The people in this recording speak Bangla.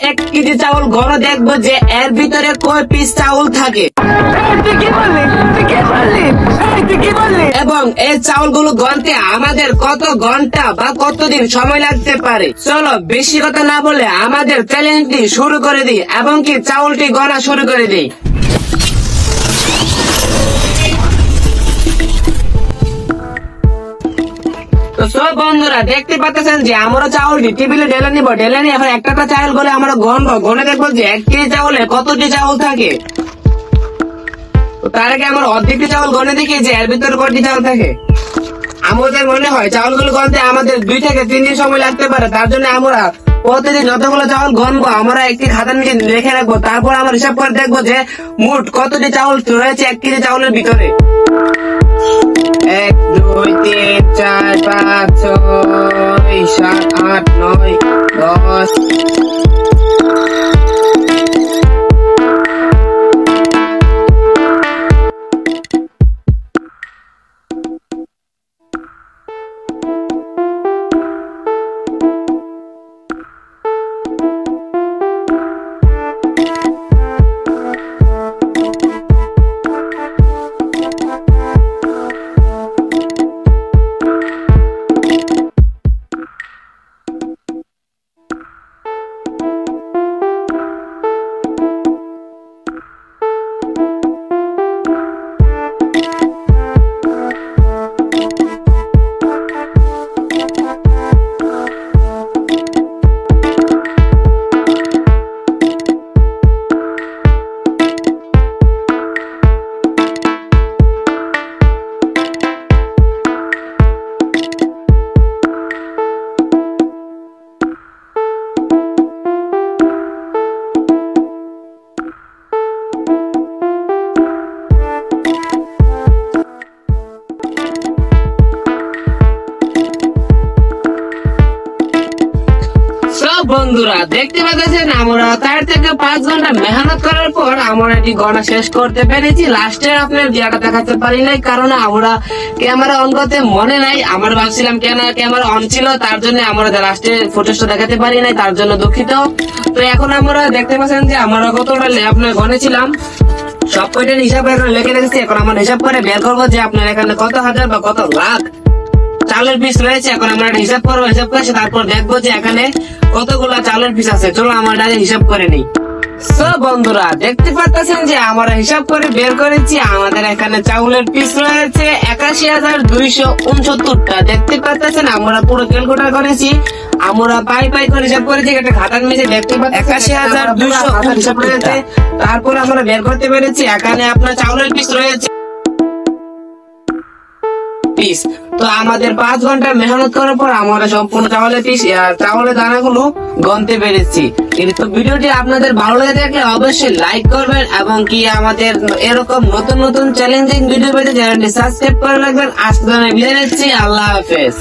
1 কেজি চাউল গণে দেখবো যে এর ভিতরে কয় পিস চাউল থাকে। এবং এই চাউলগুলো গণতে আমাদের কত ঘন্টা বা কতদিন সময় লাগতে পারে। চলো বেশি কথা না বলে আমাদের চ্যালেঞ্জটি শুরু করে দিই এবং কি চাউলটি গণা শুরু করে দিই। তো সব বন্ধুরা দেখতে পাচ্ছেন যে আমরা চাউলটি টেবিলে ঢেলে নিব, ঢেলে নিয়ে এখন একটা চাউল করে আমরা গণবো, গণে দেখবো যে 1 কেজি চাউলে কতটি চাউল থাকে। তার আগে আমরা অর্ধেকটি চাউল গণে দেখি যে এর ভিতরে কয়টি চাউল থাকে। আমাদের মনে হয় চাউলগুলো গণতে আমাদের 2 থেকে 3 দিন সময় লাগতে পারে। তার জন্য আমরা প্রতিদিন যতগুলো চাউল গণবো আমরা একটি খাতার নিচে রেখে রাখবো, তারপর আমরা হিসাব করে দেখবো যে মোট কতটি চাউল রয়েছে 1 কেজি চাউলের ভিতরে। 1 2 3 4 5 6 7 8 9 10। বন্ধুরা দেখতে পাচ্ছেন আমরা 4 থেকে 5 ঘন্টা মেহনত করার পর আমরা এটি গণা শেষ করতে পেরেছি। লাস্টে আপনার দিয়াটা দেখাতে পারি নাই কারণ আমরা ক্যামেরা অন করতে মনে নাই। আমরা ভাবছিলাম ক্যামেরা অন ছিল, তার জন্য আমরা লাস্টে ফুটেজটা দেখাতে পারি নাই, তার জন্য দুঃখিত। তো এখন আমরা দেখতে পাচ্ছেন যে আমরা কতটা আপনার গণেছিলাম, সব কয়টার হিসাব এখন লিখে রেখেছি। এখন আমরা হিসাব করে বের করবো যে আপনার এখানে কত হাজার বা কত লাখ চালের পিস রয়েছে। এখন আমরা হিসাব করবো, হিসাব করে তারপর দেখবো যে এখানে কতগুলা চালের পিস আছে। চলো আমরা হিসাব করে নিই। সব বন্ধুরা দেখতে পাচ্ছেন যে আমরা হিসাব করে বের করেছি আমাদের এখানে চাউলের পিস রয়েছে 81,269টা। দেখতে পাচ্ছেন আমরা পুরো ক্যালকুলেটর করেছি, আমরা পাই করে হিসাব করেছি একটা খাতার নিচে। দেখতে পাচ্ছেন 81,269 হিসাব করেছে। তারপর আমরা বের করতে পেরেছি এখানে আপনার চাউলের পিস রয়েছে পিস। তো আমাদের 5 ঘন্টা মেহনত করার পর আমরা সম্পূর্ণ চাউলের পিস চাউলের দানাগুলো গণতে পেরেছি। কিন্তু ভিডিওটি আপনাদের ভালো লেগে থাকলে অবশ্যই লাইক করবেন এবং কি আমাদের এরকম নতুন নতুন চ্যালেঞ্জিং ভিডিও পেতে চ্যানেলটি সাবস্ক্রাইব করে রাখবেন। আজকে বিদায় নিচ্ছি, আল্লাহ হাফেজ।